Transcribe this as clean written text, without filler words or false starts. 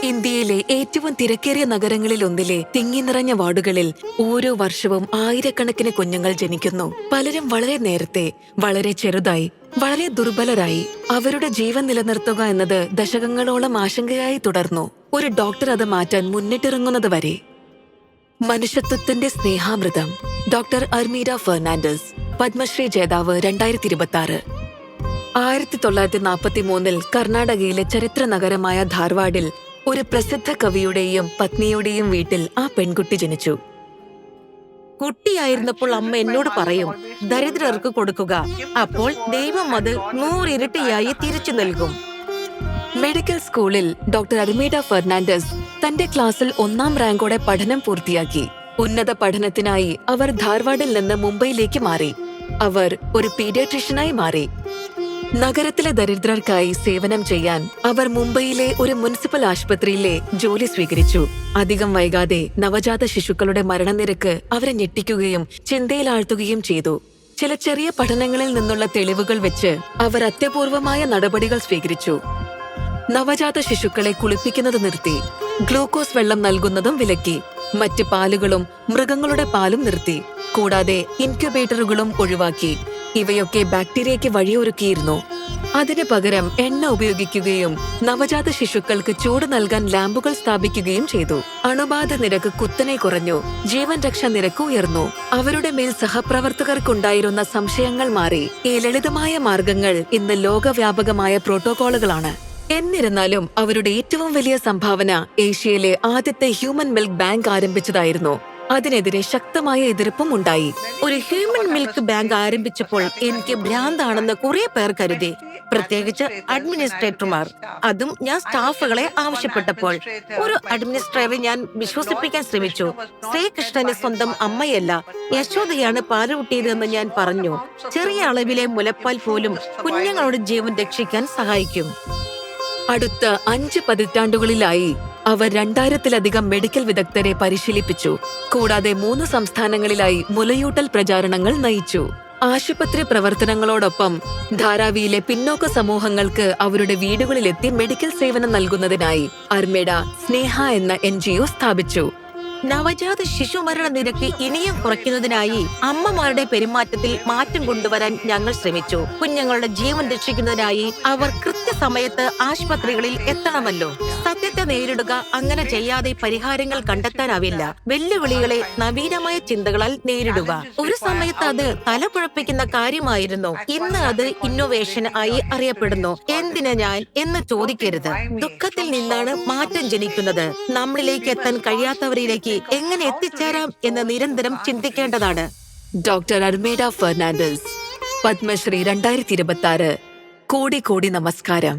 ഇന്ത്യയിലെ ഏറ്റവും തിരക്കേറിയ നഗരങ്ങളിൽ ഒന്നിലെ തിങ്ങി നിറഞ്ഞ വാർഡുകളിൽ ഓരോ വർഷവും ആയിരക്കണക്കിന് കുഞ്ഞുങ്ങൾ ജനിക്കുന്നു. പലരും വളരെ നേരത്തെ, വളരെ ചെറുതായി, വളരെ ദുർബലരായി. അവരുടെ ജീവൻ നിലനിർത്തുക എന്നത് ദശകങ്ങളോളം ആശങ്കയായി തുടർന്നു. ഒരു ഡോക്ടർ അത് മാറ്റാൻ മുന്നിട്ടിറങ്ങുന്നത് വരെ. മനുഷ്യത്വത്തിന്റെ സ്നേഹാമൃതം. ഡോക്ടർ അർമീഡ ഫെർണാണ്ടസ്, പത്മശ്രീ ജേതാവ് 2026. 1943 കർണാടകയിലെ ചരിത്ര നഗരമായ ധാർവാഡിൽ ഒരു പ്രസിദ്ധ കവിയുടെയും പത്നിയുടെയും വീട്ടിൽ ആ പെൺകുട്ടി ജനിച്ചു. കുട്ടിയായിരുന്നപ്പോൾ അമ്മ എന്നോട് പറയും, ദരിദ്രർക്ക് കൊടുക്കുക, അപ്പോൾ ദൈവം അത് 100 ഇരട്ടിയായി തിരിച്ചു നൽകും. മെഡിക്കൽ സ്കൂളിൽ ഡോക്ടർ അർമീഡ ഫെർണാണ്ടസ് തന്റെ ക്ലാസ്സിൽ 1ാം റാങ്കോടെ പഠനം പൂർത്തിയാക്കി. ഉന്നത പഠനത്തിനായി അവർ ധാർവാഡിൽ നിന്ന് മുംബൈയിലേക്ക് മാറി. അവർ ഒരു പീഡിയാട്രീഷ്യനായി മാറി. നഗരത്തിലെ ദരിദ്രർക്കായി സേവനം ചെയ്യാൻ അവർ മുംബൈയിലെ ഒരു മുനിസിപ്പൽ ആശുപത്രിയിലെ ജോലി സ്വീകരിച്ചു. അധികം വൈകാതെ നവജാത ശിശുക്കളുടെ മരണനിരക്ക് അവരെ ഞെട്ടിക്കുകയും ചിന്തയിലാഴ്ത്തുകയും ചെയ്തു. ചില ചെറിയ പഠനങ്ങളിൽ നിന്നുള്ള തെളിവുകൾ വെച്ച് അവർ അത്യപൂർവമായ നടപടികൾ സ്വീകരിച്ചു. നവജാത ശിശുക്കളെ കുളിപ്പിക്കുന്നത് നിർത്തി. ഗ്ലൂക്കോസ് വെള്ളം നൽകുന്നതും വിലക്കി. മറ്റ് പാലുകളും മൃഗങ്ങളുടെ പാലും നിർത്തി. കൂടാതെ ഇൻക്യുബേറ്ററുകളും ഒഴിവാക്കി. ഇവയൊക്കെ ബാക്ടീരിയയ്ക്ക് വഴിയൊരുക്കിയിരുന്നു. അതിനു പകരം എണ്ണ ഉപയോഗിക്കുകയും നവജാത ശിശുക്കൾക്ക് ചൂട് നൽകാൻ ലാമ്പുകൾ സ്ഥാപിക്കുകയും ചെയ്തു. അണുബാധ നിരക്ക് കുത്തനെ കുറഞ്ഞു. ജീവൻ രക്ഷാ നിരക്ക് ഉയർന്നു. അവരുടെ മേൽ സഹപ്രവർത്തകർക്കുണ്ടായിരുന്ന സംശയങ്ങൾ മാറി. ഈ ലളിതമായ മാർഗങ്ങൾ ഇന്ന് ലോകവ്യാപകമായ പ്രോട്ടോകോളുകളാണ്. എന്നിരുന്നാലും അവരുടെ ഏറ്റവും വലിയ സംഭാവന ഏഷ്യയിലെ ആദ്യത്തെ ഹ്യൂമൻ മിൽക്ക് ബാങ്ക് ആരംഭിച്ചതായിരുന്നു. അതിനെതിരെ ശക്തമായ എതിർപ്പും ഉണ്ടായി. ഒരു ഹ്യൂമൻ മിൽക്ക് ബാങ്ക് ആരംഭിച്ചപ്പോൾ എനിക്ക് ഭ്രാന്താണെന്ന് കുറെ പേർ കരുതി, പ്രത്യേകിച്ച് അഡ്മിനിസ്ട്രേറ്റർമാർ. അതും ഞാൻ സ്റ്റാഫുകളെ ആവശ്യപ്പെട്ടപ്പോൾ. ഒരു അഡ്മിനിസ്ട്രേറ്ററെ ഞാൻ വിശ്വസിപ്പിക്കാൻ ശ്രമിച്ചു. ശ്രീകൃഷ്ണന് സ്വന്തം അമ്മയല്ല, യശോദയാണ് പാലൂട്ടിയതെന്ന് ഞാൻ പറഞ്ഞു. ചെറിയ അളവിലെ മുലപ്പാൽ പോലും കുഞ്ഞുങ്ങളുടെ ജീവൻ രക്ഷിക്കാൻ സഹായിക്കും. അടുത്ത 5 പതിറ്റാണ്ടുകളിലായി അവർ 2000-ലധികം മെഡിക്കൽ വിദഗ്ധരെ പരിശീലിപ്പിച്ചു. കൂടാതെ 3 സംസ്ഥാനങ്ങളിലായി മുലയൂട്ടൽ പ്രചാരണങ്ങൾ നയിച്ചു. ആശുപത്രി പ്രവർത്തനങ്ങളോടൊപ്പം ധാരാവിയിലെ പിന്നോക്ക സമൂഹങ്ങൾക്ക് അവരുടെ വീടുകളിലെത്തി മെഡിക്കൽ സേവനം നൽകുന്നതിനായി അർമേഡ സ്നേഹ എന്ന NGO സ്ഥാപിച്ചു. നവജാത ശിശുമരണ നിരക്ക് ഇനിയും കുറയ്ക്കുന്നതിനായി അമ്മമാരുടെ പെരുമാറ്റത്തിൽ മാറ്റം കൊണ്ടുവരാൻ ഞങ്ങൾ ശ്രമിച്ചു. കുഞ്ഞുങ്ങളുടെ ജീവൻ രക്ഷിക്കുന്നതിനായി അവർ കൃത്യസമയത്ത് ആശുപത്രികളിൽ എത്തണമല്ലോ. സത്യത്തെ നേരിടുക. അങ്ങനെ ചെയ്യാതെ പരിഹാരങ്ങൾ കണ്ടെത്താനാവില്ല. വെല്ലുവിളികളെ നവീനമായ ചിന്തകളാൽ നേരിടുക. ഒരു സമയത്ത് അത് തലകുഴപ്പിക്കുന്ന കാര്യമായിരുന്നു. ഇന്ന് അത് ഇന്നോവേഷൻ ആയി അറിയപ്പെടുന്നു. എന്തിനാ ഞാൻ എന്ന് ചോദിക്കരുത്. ദുഃഖത്തിൽ നിന്നാണ് മാറ്റം ജനിക്കുന്നത്. നമ്മളിലേക്ക് എത്താൻ കഴിയാത്തവരിലേക്ക് എങ്ങനെ എത്തിച്ചേരാം എന്ന് നിരന്തരം ചിന്തിക്കേണ്ടതാണ്. ഡോക്ടർ അർമേഡ ഫെർണാണ്ടസ്, പത്മശ്രീ 2026. കോടി കോടി നമസ്കാരം.